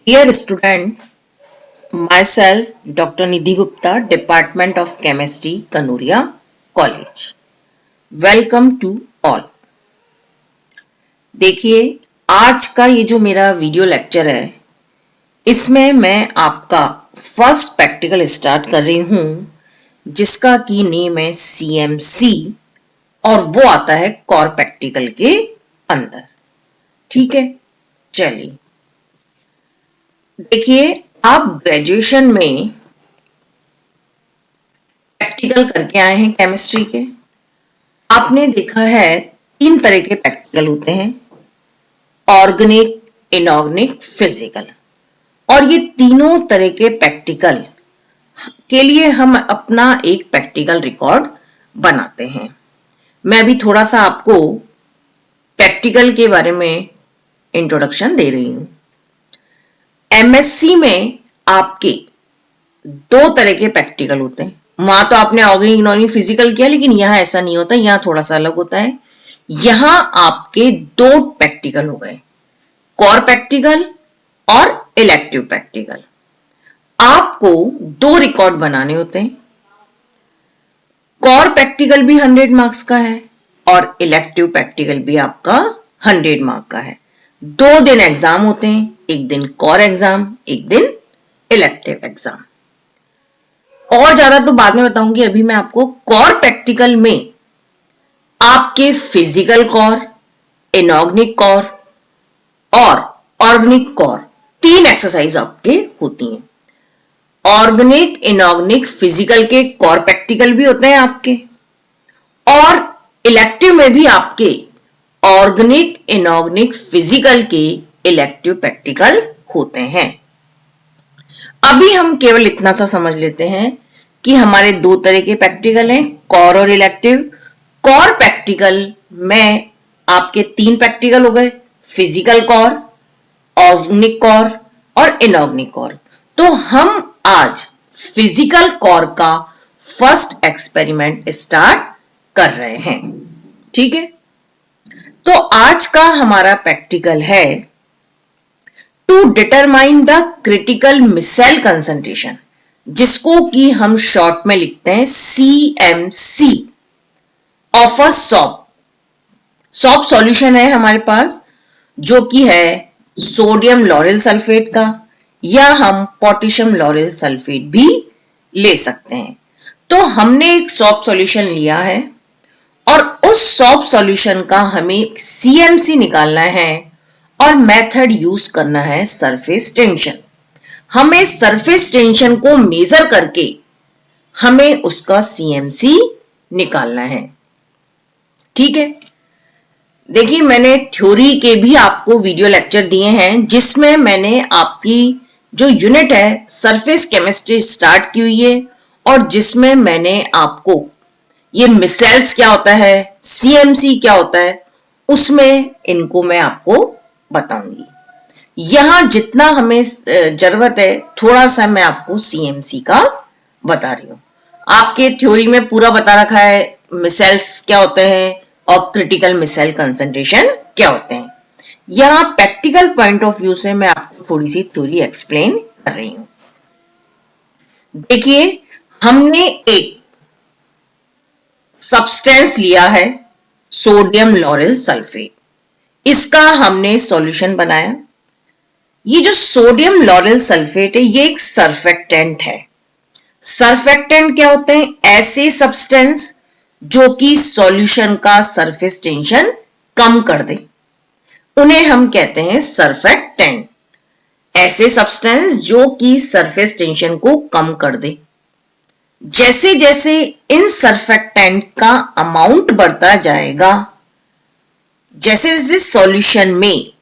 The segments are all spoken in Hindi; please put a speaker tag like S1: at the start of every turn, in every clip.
S1: Dear student, myself Dr. Nidhi Gupta, Department of Chemistry, Kanuria College. Welcome to all. देखिए, आज का ये जो मेरा वीडियो लेक्चर है, इसमें मैं आपका फर्स्ट प्रैक्टिकल स्टार्ट कर रही हूँ, जिसका की नेम है CMC और वो आता है कोर प्रैक्टिकल के अंदर। ठीक है, चलिए देखिए, आप ग्रेजुएशन में प्रैक्टिकल करके आए हैं केमिस्ट्री के। आपने देखा है 3 तरह के प्रैक्टिकल होते हैं, ऑर्गेनिक, इनऑर्गेनिक, फिजिकल। और ये तीनों तरह के प्रैक्टिकल के लिए हम अपना एक प्रैक्टिकल रिकॉर्ड बनाते हैं। मैं भी थोड़ा सा आपको प्रैक्टिकल के बारे में इंट्रोडक्शन दे रही हूं। MSc में आपके 2 तरह के प्रैक्टिकल होते हैं। वहां तो आपने ऑर्गेनिक, इनऑर्गेनिक, फिजिकल किया, लेकिन यहां ऐसा नहीं होता, यहां थोड़ा सा अलग होता है। यहां आपके 2 प्रैक्टिकल हो गए, कोर प्रैक्टिकल और इलेक्टिव प्रैक्टिकल। आपको 2 रिकॉर्ड बनाने होते हैं। कोर प्रैक्टिकल भी 100 मार्क्स का है और इलेक्टिव प्रैक्टिकल भी आपका 100 मार्क का है। 2 दिन एग्जाम होते हैं, एक दिन कोर एग्जाम, एक दिन इलेक्टिव एग्जाम। और ज्यादा तो बाद में बताऊंगी, अभी मैं आपको कोर प्रैक्टिकल में आपके फिजिकल कोर, इनऑर्गेनिक कोर और ऑर्गेनिक कोर 3 एक्सरसाइज आपके होती हैं। ऑर्गेनिक, इनऑर्गेनिक, फिजिकल के कोर प्रैक्टिकल भी होते हैं आपके, और इलेक्टिव में भी आपके ऑर्गेनिक, इनऑर्गेनिक, फिजिकल के इलेक्टिव प्रैक्टिकल होते हैं। अभी हम केवल इतना सा समझ लेते हैं कि हमारे 2 तरह के प्रैक्टिकल हैं, कोर और इलेक्टिव। कोर प्रैक्टिकल में आपके 3 प्रैक्टिकल हो गए, फिजिकल कोर, ऑर्गेनिक कोर और इनऑर्गेनिक कोर। तो हम आज फिजिकल कोर का फर्स्ट एक्सपेरिमेंट स्टार्ट कर रहे हैं। ठीक है, तो आज का हमारा प्रैक्टिकल है to determine the critical micelle concentration, जिसको कि हम शॉर्ट में लिखते हैं CMC of a soap solution है हमारे पास, जो कि है सोडियम लॉरेल सल्फेट का, या हम पोटेशियम लॉरेल सल्फेट भी ले सकते हैं। तो हमने एक सॉप सॉल्यूशन लिया है और उस सॉप सॉल्यूशन का हमें CMC निकालना है और मेथड यूज करना है सरफेस टेंशन। हमें सरफेस टेंशन को मेजर करके हमें उसका CMC निकालना है। ठीक है, देखिए, मैंने थ्योरी के भी आपको वीडियो लेक्चर दिए हैं, जिसमें मैंने आपकी जो यूनिट है सरफेस केमिस्ट्री स्टार्ट की हुई है, और जिसमें मैंने आपको ये मिसाइल्स क्या होता है, CMC क्या होता है, उसमें इनको मैं आपको बताऊंगी। यहां जितना हमें जरूरत है, थोड़ा सा मैं आपको CMC का बता रही हूं। आपके थ्योरी में पूरा बता रखा है मिसाइल्स क्या होते हैं और क्रिटिकल मिसाइल कंसंट्रेशन क्या होते हैं। यहां प्रैक्टिकल पॉइंट ऑफ व्यू से मैं आपको थोड़ी सी थ्योरी एक्सप्लेन कर रही हूं। देखिए, हमने एक सब्सटेंस लिया है सोडियम लॉरेल सल्फेट, इसका हमने सॉल्यूशन बनाया। ये जो सोडियम लॉरेल सल्फेट है, ये एक सर्फेक्टेंट है। सर्फेक्टेंट क्या होते हैं? ऐसे सब्सटेंस जो कि सॉल्यूशन का सरफेस टेंशन कम कर दे, उन्हें हम कहते हैं सर्फेक्टेंट। ऐसे सब्सटेंस जो कि सरफेस टेंशन को कम कर दे। जैसे जैसे इन सर्फेक्टेंट का अमाउंट बढ़ता जाएगा, जैसे जैसे सॉल्यूशन में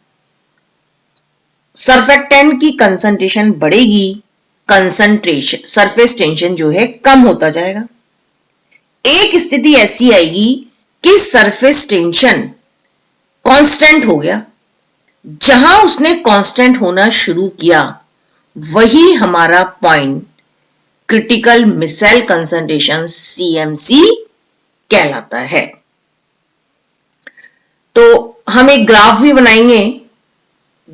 S1: सर्फेक्टेंट की कंसंट्रेशन बढ़ेगी, कंसंट्रेशन सरफेस टेंशन जो है कम होता जाएगा। एक स्थिति ऐसी आएगी कि सरफेस टेंशन कांस्टेंट हो गया। जहां उसने कांस्टेंट होना शुरू किया, वही हमारा point critical micelle concentration CMC कहलाता है। तो हम एक ग्राफ भी बनाएंगे।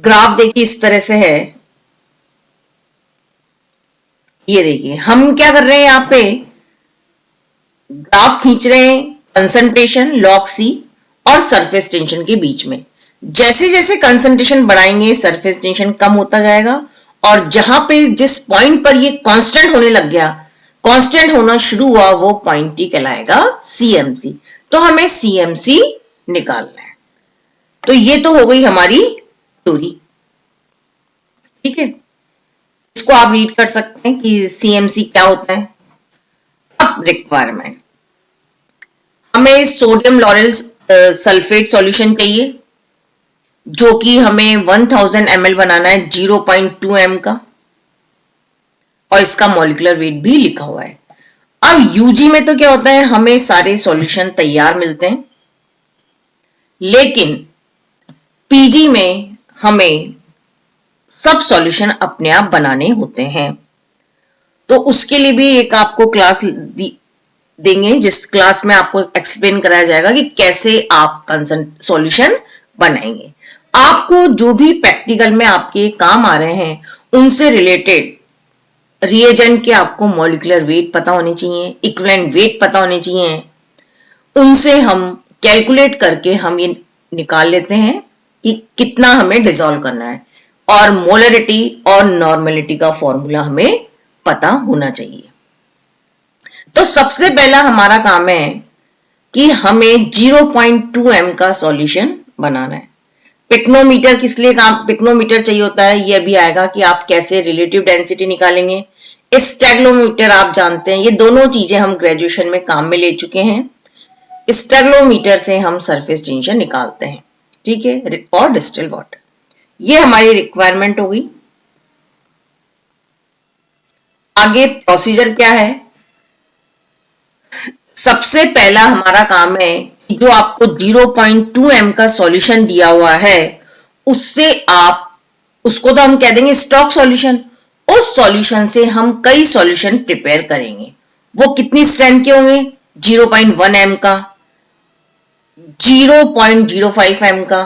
S1: ग्राफ देखिए इस तरह से है। ये देखिए हम क्या कर रहे हैं, यहाँ पे ग्राफ खींच रहे हैं कंसंट्रेशन लॉग सी और सरफेस टेंशन के बीच में। जैसे जैसे कंसंट्रेशन बढ़ाएंगे सरफेस टेंशन कम होता जाएगा, और जहां पे जिस पॉइंट पर ये कांस्टेंट होने लग गया, कांस्टेंट होना शुरू हुआ, वो पॉइंट ही कहलाएगा सीएमसी। तो हमें सीएमसी निकालना है। तो ये तो हो गई हमारी थ्योरी, ठीक है। इसको आप रीड कर सकते हैं कि सीएमसी क्या होता है। अब रिक्वायरमेंट, हमें सोडियम लॉरेल सल्फेट सॉल्यूशन चाहिए, जो कि हमें 1000 ml बनाना है 0.2 m का, और इसका मॉलिक्यूलर वेट भी लिखा हुआ है। अब यूजी में तो क्या होता है, हमें सारे सॉल्यूशन तैयार मिलते हैं, लेकिन पीजी में हमें सब सॉल्यूशन अपने आप बनाने होते हैं। तो उसके लिए भी एक आपको क्लास देंगे, जिस क्लास में आपको एक्सप्लेन कराया जाएगा कि कैसे आप सॉल्यूशन बनाएंगे। आपको जो भी प्रैक्टिकल में आपके काम आ रहे हैं, उनसे रिलेटेड रिएजेंट के आपको मॉलिक्यूलर वेट पता होने चाहिए, इक्विवेलेंट वेट पता होने चाहिए। उनसे हम कैलकुलेट करके हम ये निकाल लेते हैं कि कितना हमें डिसॉल्व करना है, और मोलरिटी और नॉर्मेलिटी का फॉर्मूला हमें पता होना चाहिए। तो सबसे पहला हमारा काम है कि हमें 0.2 m का सॉल्यूशन बनाना है। पिक्नोमीटर किस लिए काम, पिक्नोमीटर चाहिए होता है, यह भी आएगा कि आप कैसे रिलेटिव डेंसिटी निकालेंगे। स्टेगलोमीटर आप जानते हैं, ये दोनों चीजें हम ग्रेजुएशन में काम में ले चुके हैं। स्टेगलोमीटर से हम सरफेस टेंशन निकालते हैं, ठीक है, और डिस्टिल वाटर। ये हमारी रिक्वायरमेंट हो गई। आगे प्रोसीजर क्या है, सबसे पहला हमारा काम है कि जो आपको 0.2 m का सॉल्यूशन दिया हुआ है, उससे आप, उसको तो हम कह देंगे स्टॉक सॉल्यूशन, उस सॉल्यूशन से हम कई सॉल्यूशन प्रिपेयर करेंगे। वो कितनी स्ट्रेंथ के होंगे, 0.1 m का, 0.05 m का,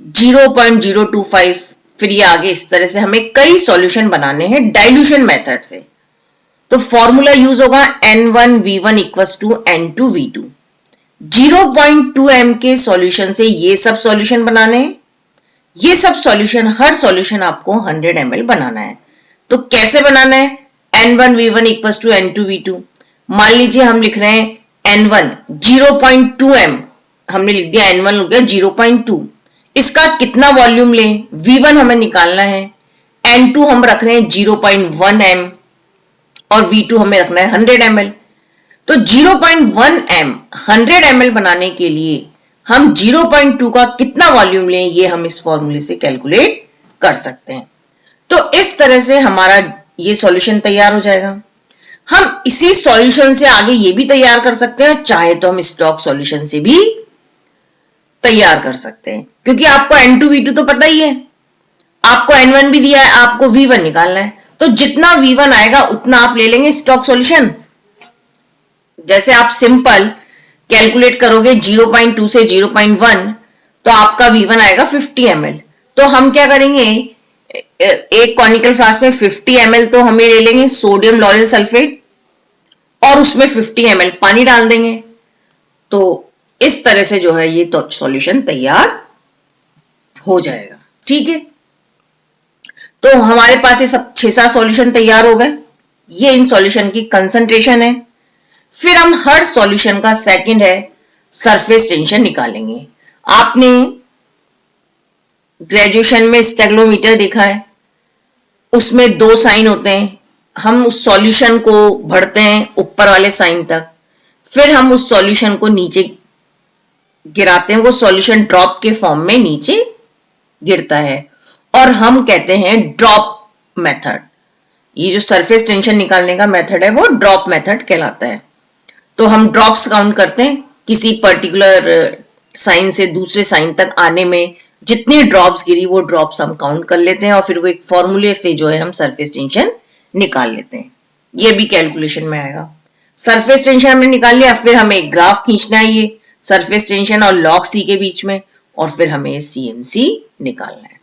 S1: 0.025, फिर ये आगे इस तरह से हमें कई सॉल्यूशन बनाने हैं डाइल्यूशन मेथड से। तो फॉर्मूला यूज होगा N1V1 equals to N2V2। 0.2 m के सॉल्यूशन से ये सब सॉल्यूशन बनाने हैं। ये सब सॉल्यूशन, हर सॉल्यूशन आपको 100 ml बनाना है। तो कैसे बनाना है, N1V1 इक्वल्स टू N2V2। मान लीजिए हम लिख रहे हैं N1 0.2 m, हमने लिख दिया N1 हो गया 0.2, इसका कितना वॉल्यूम लें, V1 हमें निकालना है, N2 हम रख रहे हैं 0.1 m, और V2 हमें रखना है 100 ml। तो 0.1 m 100 ml बनाने के लिए हम 0.2 का कितना वॉल्यूम लें, ये हम इस फॉर्मूले से कैलकुलेट कर सकते हैं। तो इस तरह से हमारा ये सॉल्यूशन तैयार हो जाएगा। हम इसी सॉल्यूशन से आगे ये भी तैयार कर सकते हैं, चाहे तो हम स्टॉक सॉल्यूशन से भी तैयार कर सकते हैं, क्योंकि आपको N2V2 तो पता ही है, आपको N1 भी दिया है, आपको V1 निकालना है। तो जितना V1 आएगा उतना आप ले लेंगे स्टॉक सॉल्यूशन। जैसे आप सिंपल कैलकुलेट करोगे 0.2 से 0.1, तो आपका V1 आएगा 50 ml। तो हम क्या करेंगे, एक कॉनिकल फ्लास्क में 50 ml तो हमें ले लेंगे सोडियम लॉरेल सल्फेट, और उसमें 50 ml पानी डाल देंगे। तो इस तरह से जो है ये तो सॉल्यूशन तैयार हो जाएगा, ठीक है। तो हमारे पास ये सब 6-7 सॉल्यूशन तैयार हो गए। ये इन सॉल्यूशन की कंसंट्रेशन है। फिर हम हर सॉल्यूशन का सेकंड है सरफेस टेंशन निकालेंगे। आपने ग्रेजुएशन में स्टेगलोमीटर देखा है, उसमें 2 साइन होते हैं। हम उस सॉल्यूशन को बढ़ते हैं ऊपर वाले साइन तक, फिर हम उस सॉल्यूशन को नीचे गिराते हैं, वो सॉल्यूशन ड्रॉप के फॉर्म में नीचे गिरता है, और हम कहते हैं ड्रॉप मेथड। ये जो सरफेस टेंशन निकालने का मेथड है वो ड्रॉप मेथड कहलाता है। तो हम ड्रॉप्स काउंट करते हैं, किसी पर्टिकुलर साइन से दूसरे साइन तक आने में जितनी ड्रॉप्स गिरी वो ड्रॉप्स हम काउंट कर लेते हैं, और फिर वो एक फॉर्मूले से जो है हम सरफेस टेंशन निकाल लेते हैं। ये भी कैलकुलेशन में आएगा। सरफेस टेंशन हमने निकाल लिया, फिर हमें एक ग्राफ खींचना है ये सरफेस टेंशन और लॉग सी के बीच में, और फिर हमें सीएमसी निकालना है।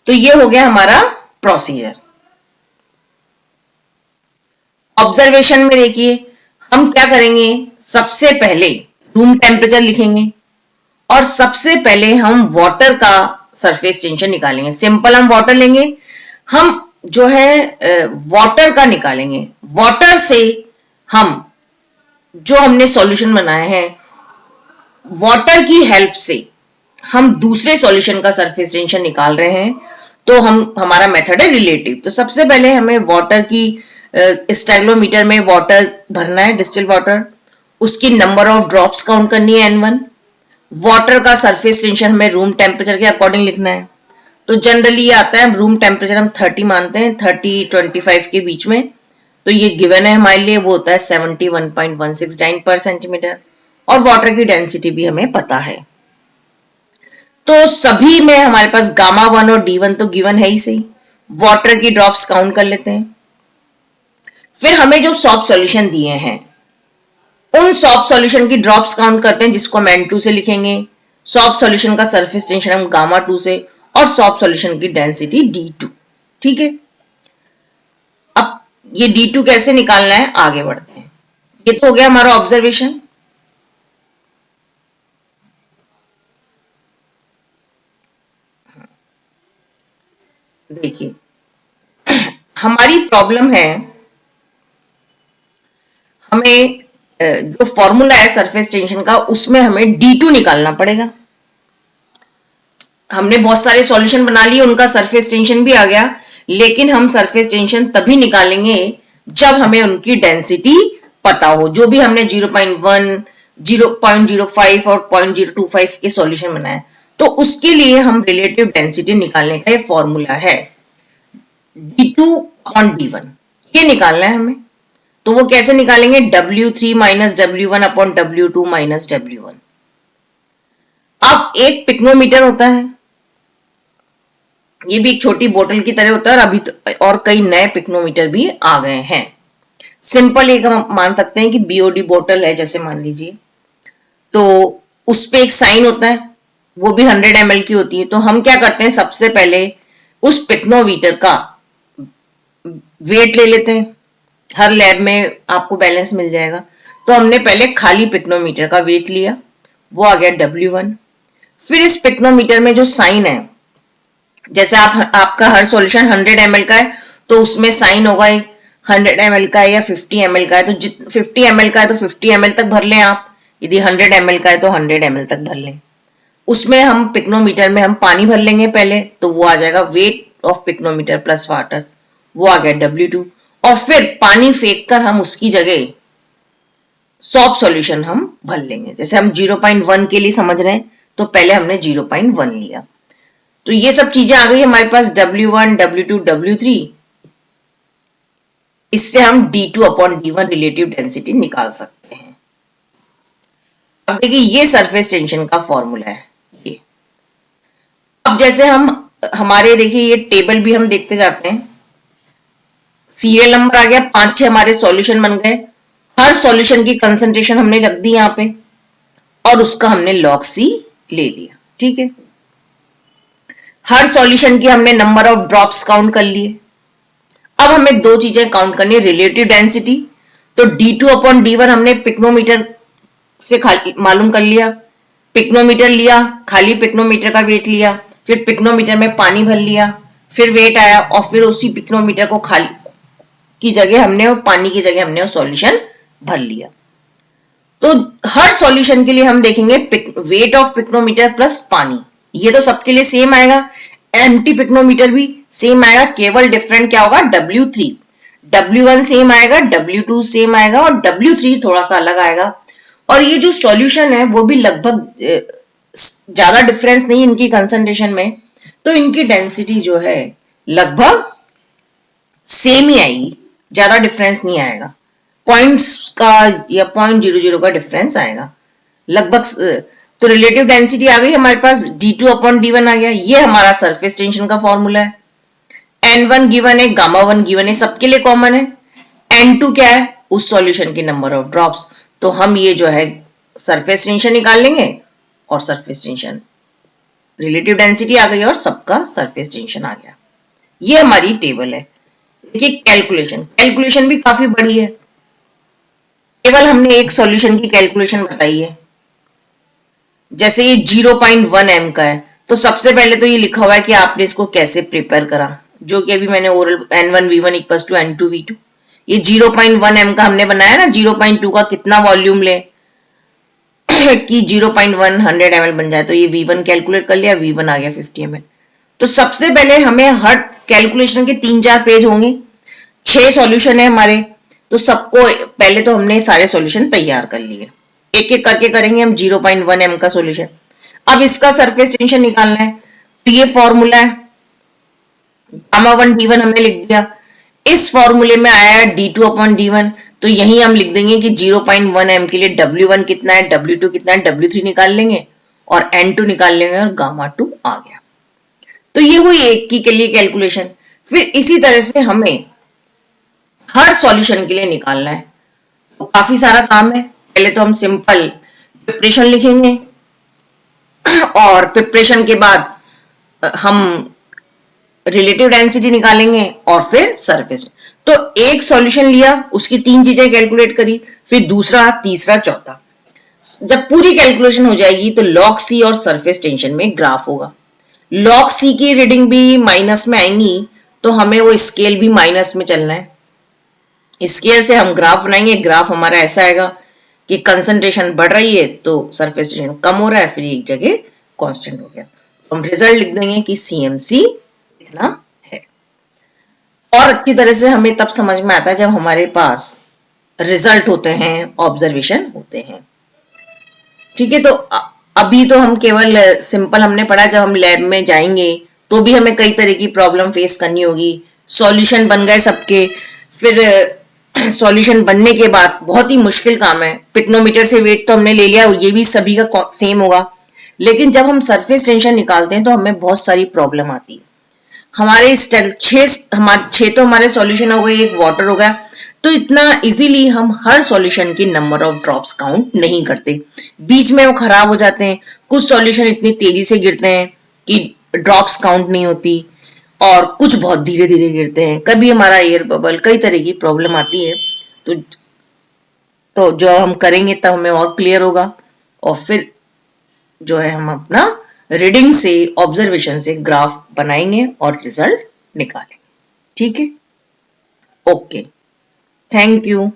S1: तो ये हो गया हमारा प्रोसीजर। ऑब्जर्वेशन में देखिए हम क्या करेंगे, सबसे पहले रूम टेम्परेचर लिखेंगे और सबसे पहले हम वाटर का सरफेस टेंशन निकालेंगे। सिंपल हम वाटर लेंगे, हम जो है वाटर का निकालेंगे। वाटर से हम जो हमने सॉल्यूशन बनाया है, वाटर की हेल्प से हम दूसरे सॉल्यूशन का सरफेस टेंशन निकाल रहे हैं, तो हमारा मेथड है रिलेटिव। तो सबसे पहले हमें वाटर की स्टाइलोमीटर में वाटर भरना है, डिस्टिल वाटर, उसकी नंबर ऑफ ड्रॉप्स काउंट करनी है N1। वाटर का सरफेस टेंशन हमें रूम टेम्परेचर के अकॉर्डिंग लिखना है। तो जनरली ये आता है, रूम टेम्परेचर हम 30 मानते हैं, 30-25 के बीच में। तो ये गिवन है हमारे लिए, वो होता है 71.169 पर सेंटीमीटर। और वाटर की डेंसिटी भी हमें पता है। तो सभी में हमारे पास गामा 1 और D1 तो गिवन है ही सही। वाटर की ड्रॉप्स काउंट कर लेते हैं। फिर हमें जो सॉल्व सॉल्यूशन दिए हैं, उन सॉल्व सॉल्यूशन की ड्रॉप्स काउंट करते हैं, जिसको हम N2 से लिखेंगे। सॉल्व सॉल्यूशन का सरफेस टेंशन हम गामा 2 से, और सॉल्व सॉल्यूशन की डेंसिटी D2। ठीक है, अब ये D2 कैसे निकालना है, आगे बढ़ते हैं। ये तो हो गया हमारा ऑब्जर्वेशन। देखिए हमारी प्रॉब्लम है, हमें जो फॉर्मूला है सरफेस टेंशन का, उसमें हमें D2 निकालना पड़ेगा। हमने बहुत सारे सॉल्यूशन बना लिए, उनका सरफेस टेंशन भी आ गया, लेकिन हम सरफेस टेंशन तभी निकालेंगे जब हमें उनकी डेंसिटी पता हो। जो भी हमने 0.1, 0.05 और 0.025 के सॉल्यूशन बनाए, तो उसके लिए हम रिलेटिव डेंसिटी निकालने का ये फॉर्मूला है, D2/D1, ये निकालना है हमें। तो वो कैसे निकालेंगे, W3 - W1/W2 - W1। अब एक पिक्नोमीटर होता है, ये भी एक छोटी बोतल की तरह होता है, और अभी तो और कई नए पिक्नोमीटर भी आ गए हैं। सिंपल एक हम मान सकते हैं कि BOD बोतल है, जैसे मान लीजिए, तो उस पे एक साइन होता है, वो भी 100 ml की होती है। तो हम क्या करते हैं, सबसे पहले उस पिक्नोमीटर का वेट ले लेते हैं। हर लैब में आपको बैलेंस मिल जाएगा। तो हमने पहले खाली पिक्नोमीटर का वेट लिया, वो आ गया W1। फिर इस पिक्नोमीटर में जो साइन है, जैसे आपका हर सॉल्यूशन 100 ml का है, तो उसमें साइन होगा 100 ml का है या 50 ml का है। तो 50 ml का है तो 50 ml तक भर लें आप, यदि 100 ml का है तो 100 ml तक भर लें। उसमें हम पिक्नोमीटर में हम पानी भर लेंगे पहले, तो वो आ जाएगा weight of pycnometer plus water, वो आ गया W2। और फिर पानी फेंक कर हम उसकी जगह सॉल्व सॉल्यूशन हम भर लेंगे। जैसे हम 0.1 के लिए समझ रहे हैं, तो पहले हमने 0.1 लिया। तो ये सब चीजें आ गई हमारे पास, W1, W2, W3। इससे हम D2/D1 रिलेटिव डेंसिटी निकाल सकते हैं। अब देखिए ये सरफेस टेंशन का फॉर्मूला है ये। अब जैसे हमारे देखिए ये टेबल भी हम देखते जाते हैं, सीरियल नंबर आ गया, 5-6 हमारे सॉल्यूशन बन गए। हर सॉल्यूशन की कंसंट्रेशन हमने रख दी यहाँ पे, और उसका हमने log C ले लिया। ठीक है, हर सॉल्यूशन की हमने नंबर ऑफ ड्रॉप्स काउंट कर लिए। अब हमें दो चीजें काउंट करनी है, रिलेटिव डेंसिटी। तो D2/D1 हमने पिक्नोमीटर से मालूम कर लिया। पिक्नोमीटर लिया, खाली पिक्नोमीटर का वेट लिया, फिर पिक्नोमीटर में पानी भर लिया, फिर वेट आया, और फिर उसी पिक्नोमीटर को खाली की जगह हमने, और पानी की जगह हमने सॉल्यूशन भर लिया। तो हर सॉल्यूशन के लिए हम देखेंगे वेट ऑफ पिक्नोमीटर प्लस पानी, ये तो सबके लिए सेम आएगा। एम्प्टी पिक्नोमीटर भी सेम आएगा, केवल डिफरेंट क्या होगा, W3, W1 सेम आएगा, W2 सेम आएगा, और W3 थोड़ा सा अलग आएगा। और ये जो सॉल्यूशन है वो भी लगभग ज्यादा डिफरेंस नहीं इनकी कंसंट्रेशन में, तो इनकी डेंसिटी जो है लगभग सेम ही आएगी, ज्यादा डिफरेंस नहीं आएगा। पॉइंट्स का या 0.00 का डिफरेंस आएगा लगभग। तो रिलेटिव डेंसिटी आ गई हमारे पास, D2/D1 आ गया। ये हमारा सरफेस टेंशन का फॉर्मूला है। N1 गिवन है, गामा 1 गिवन है, सबके लिए कॉमन है। N2 क्या है, उस सॉल्यूशन की नंबर ऑफ ड्रॉप्स। तो हम ये जो है सरफेस टेंशन निकाल लेंगे, और सरफेस टेंशन, रिलेटिव डेंसिटी आ गई और सबका सरफेस टेंशन आ गया। ये हमारी टेबल है। देखिए कैलकुलेशन भी काफी बड़ी है, केवल हमने एक सॉल्यूशन की कैलकुलेशन बताई है। जैसे ये 0.1 एम का है, तो सबसे पहले तो ये लिखा हुआ है कि आपने इसको कैसे प्रिपेयर करा, जो कि अभी मैंने oral N1V1 equals to N2V2, ये 0.1 एम का हमने बनाया ना, 0.2 का कितना वॉल्यूम ले कि 0.1 100 ml बन जाए, तो ये V1 कैलकुलेट कर लिया, V1 आ गया 50 ml। तो सबसे पहले हमें हर कैलकुलेशन के 3-4 पेज होंगे, 6 सॉल्यूशन है हमारे, तो सबको पहले तो हमने सारे सॉल्यूशन तैयार कर लिए, एक एक करके करेंगे हम 0.1 एम का सॉल्यूशन। अब इसका सरफेस टेंशन निकालना है, तो ये फॉर्मूला है, गामा 1 D1 हमने लिख दिया, इस फॉर्मूले में आया है D2/D1, तो यही हम लिख देंगे कि 0.1 एम के लिए W1 कितना है, W2 कितना है, W3 निकाल लेंगे और N2 निकाल लेंगे और गामा 2 आ गया। तो ये हुई एक की के लिए कैलकुलेशन। फिर इसी तरह से हमें हर सॉल्यूशन के लिए निकालना है, तो काफी सारा काम है। पहले तो हम सिंपल प्रिपरेशन लिखेंगे और प्रिपरेशन के बाद हम रिलेटिव डेंसिटी निकालेंगे और फिर सरफेस। तो एक सॉल्यूशन लिया, उसकी 3 चीजें कैलकुलेट करी, फिर दूसरा, तीसरा, चौथा। जब पूरी कैलकुलेशन हो जाएगी तो लॉग सी और सरफेस टेंशन में ग्राफ होगा। लॉग सी की रीडिंग भी माइनस में आएंगी, तो हमें वो स्केल भी माइनस में चलना है। स्केल से हम ग्राफ बनाएंगे, ग्राफ हमारा ऐसा आएगा कि कंसंट्रेशन बढ़ रही है तो सरफेस टेंशन कम हो रहा है, फिर एक जगह कांस्टेंट हो गया, तो हम रिजल्ट लिख देंगे कि CMC इतना है। और अच्छी तरह से हमें तब समझ में आता है जब हमारे पास रिजल्ट होते हैं, ऑब्जर्वेशन होते हैं। ठीक है, तो अभी तो हम केवल सिंपल हमने पढ़ा, जब हम लैब में जाएंगे तो भी हमें कई तरह की प्रॉब्लम फेस करनी होगी। सॉल्यूशन बन गए सबके, फिर सॉल्यूशन बनने के बाद बहुत ही मुश्किल काम है, पिक्नोमीटर से वेट तो हमने ले लिया, ये भी सभी का सेम होगा, लेकिन जब हम सरफेस टेंशन निकालते हैं तो हमें बहुत सारी प्रॉब्लम आती है। हमारे 6 तो हमारे सॉल्यूशन हो गए, एक वाटर हो गया, तो इतना इजीली हम हर सॉल्यूशन की नंबर ऑफ ड्रॉप्स काउंट नहीं करते, बीच में वो खराब हो जाते हैं। कुछ सॉल्यूशन इतनी तेजी से गिरते हैं कि ड्रॉप्स काउंट नहीं होती, और कुछ बहुत धीरे धीरे गिरते हैं, कभी हमारा एयर बबल, कई तरह की प्रॉब्लम आती है। तो जो हम करेंगे तब हमें और क्लियर होगा, और फिर जो है हम अपना रीडिंग से, ऑब्जर्वेशन से ग्राफ बनाएंगे और रिजल्ट निकालेंगे। ठीक है, ओके, थैंक यू।